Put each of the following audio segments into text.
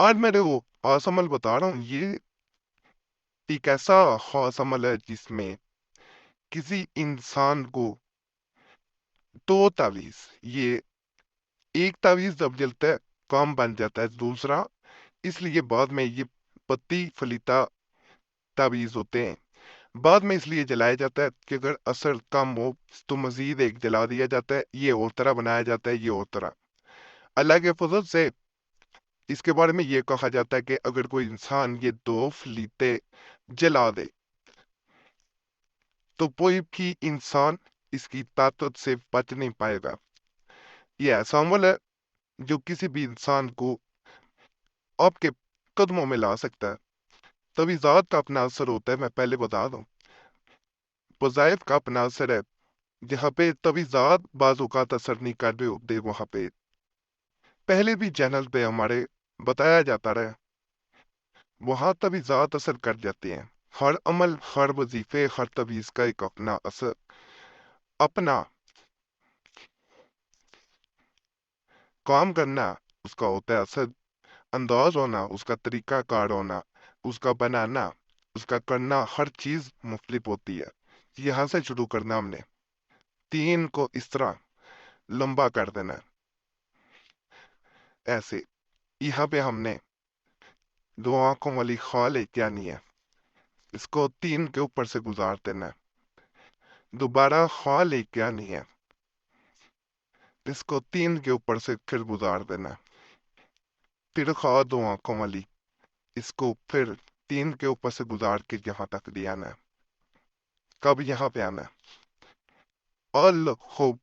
آج میں وہ خاص عمل بتا رہا ہوں، یہ ایک ایسا خاص عمل ہے جس میں کسی انسان کو دو تعویذ، یہ ایک تعویذ جب جلتا ہے کام بن جاتا ہے دوسرا، اس لیے بعد میں یہ پتی فلیتا تعویذ ہوتے ہیں، بعد میں اس لیے جلایا جاتا ہے کہ اگر اثر کم ہو تو مزید ایک جلا دیا جاتا ہے، یہ اور طرح بنایا جاتا ہے، یہ اور طرح اللہ کے فضل سے اس کے بارے میں یہ کہا جاتا ہے کہ اگر کوئی انسان یہ دو فلیتے جلا دے تو کوئی بھی انسان اس کی طاقت سے بچ نہیں پائے گا۔ یہ ایسا عمل ہے جو کسی بھی انسان کو آپ کے قدموں میں لا سکتا ہے۔ تویزات کا اپنا اثر ہوتا ہے، میں پہلے بتا دوں، وظائف کا اپنا اثر ہے۔ جہاں پہ تویزات بعض اوقات اثر نہیں کر رہے ہوتے، وہاں پہ پہلے بھی چینل پہ ہمارے بتایا جاتا رہا، وہاں تویزات اثر کر جاتے ہیں۔ ہر عمل، ہر وظیفے، ہر تویز کا ایک اپنا اثر، اپنا کام کرنا اس کا ہوتا ہے اثر، انداز ہونا، اس کا طریقہ کار ہونا، اس کا بنانا، اس کا کرنا، ہر چیز مختلف ہوتی ہے۔ یہاں سے شروع کرنا ہم نے تین کو اس طرح لمبا کر دینا ہے، ایسے یہاں پہ ہم نے دو آنکھوں والی خال ایک جانی ہے، اس کو تین کے اوپر سے گزار دینا ہے، دوبارہ خال ایک جانی ہے، اس کو تین کے اوپر سے پھر گزار دینا ہے، پھر خواہ دو آنکھوں والی، اس کو پھر تین کے اوپر سے گزار کے یہاں تک لے آنا ہے۔ کب یہاں پہ آنا ہے؟ خوب،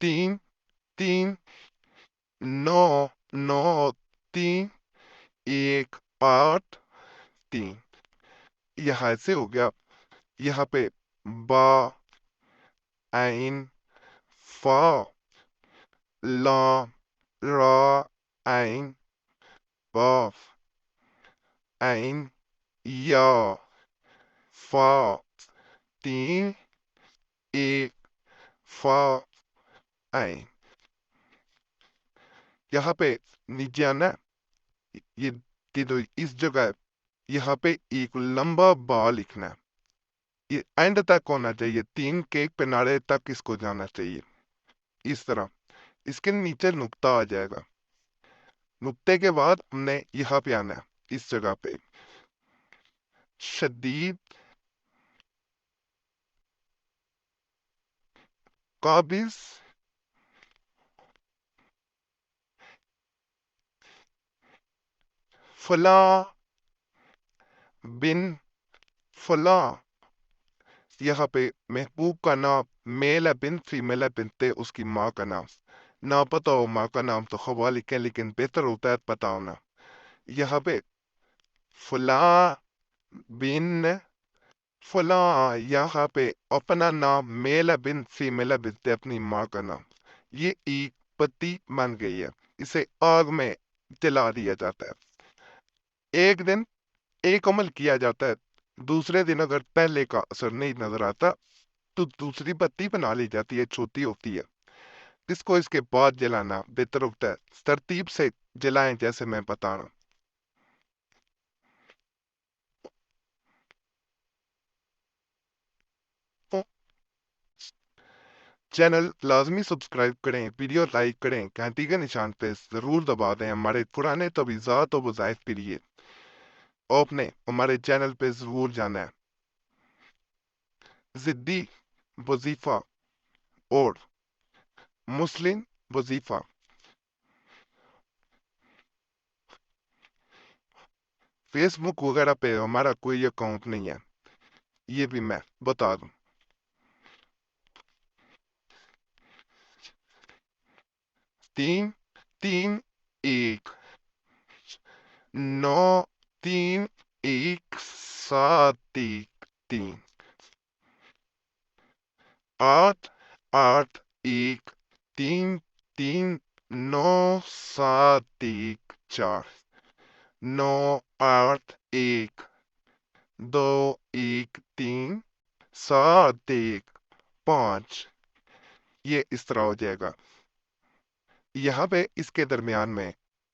تین تین، نو نو، تین، ایک، آٹھ، تین، یہاں سے ہو گیا۔ یہاں پہ با، عین، فا، لام، را، عین، باف، عین، یا، فا، تین، ایک، فا، عین، یہاں پہ نیچے آنا ہے، یہ اس جگہ ہے، یہاں پہ ایک لمبا با لکھنا ہے، یہ اینڈ تک ہونا چاہیے، تین کے کنارے تک اس کو جانا چاہیے، اس طرح اس کے نیچے نقطہ آ جائے گا، نقطے کے بعد ہم نے یہاں پہ آنا ہے، اس جگہ پہ شدید، قابض، فلاں، بن، فلاں، یہاں پہ محبوب کا نام، میل ہے بن، فیمیل ہے بنتے، اس کی ماں کا نام، نہ پتا ہو ماں کا نام تو خواہ لکھیں، لیکن بہتر ہوتا ہے پتا ہونا۔ یہاں پہ فلاں بن فلاں، یہاں پہ اپنا نام، میل ہے بن، فیمیل ہے بنتے، اپنی ماں کا نام، یہ ایک پتی بن گئی ہے، اسے آگ میں جلا دیا جاتا ہے۔ ایک دن ایک عمل کیا جاتا ہے، دوسرے دن اگر پہلے کا اثر نہیں نظر آتا تو دوسری بتی بنا لی جاتی ہے، چھوٹی ہوتی ہے، جس کو اس کے بعد جلانا بہتر ہوتا ہے، ترتیب سے جلائیں جیسے میں بتا رہا ہوں۔ چینل لازمی سبسکرائب کریں، ویڈیو لائک کریں، گھنٹی کے نشان پہ ضرور دبا دیں ہمارے پرانے تویزات و وظائف کے لیے، آپ نے ہمارے چینل پہ ضرور جانا ہے۔ ضدی وظیفہ اور مسلم وظیفہ، فیس بک وغیرہ پہ ہمارا کوئی اکاؤنٹ نہیں ہے، یہ بھی میں بتا دوں۔ تین تین، ایک، نو، تین، ایک، سات، ایک، تین، آٹھ آٹھ، ایک، تین، تین، نو، سات، ایک، چار، نو، آٹھ، ایک، دو، ایک، تین، سات، ایک، پانچ، یہ اس طرح ہو جائے گا۔ یہاں پہ اس کے درمیان میں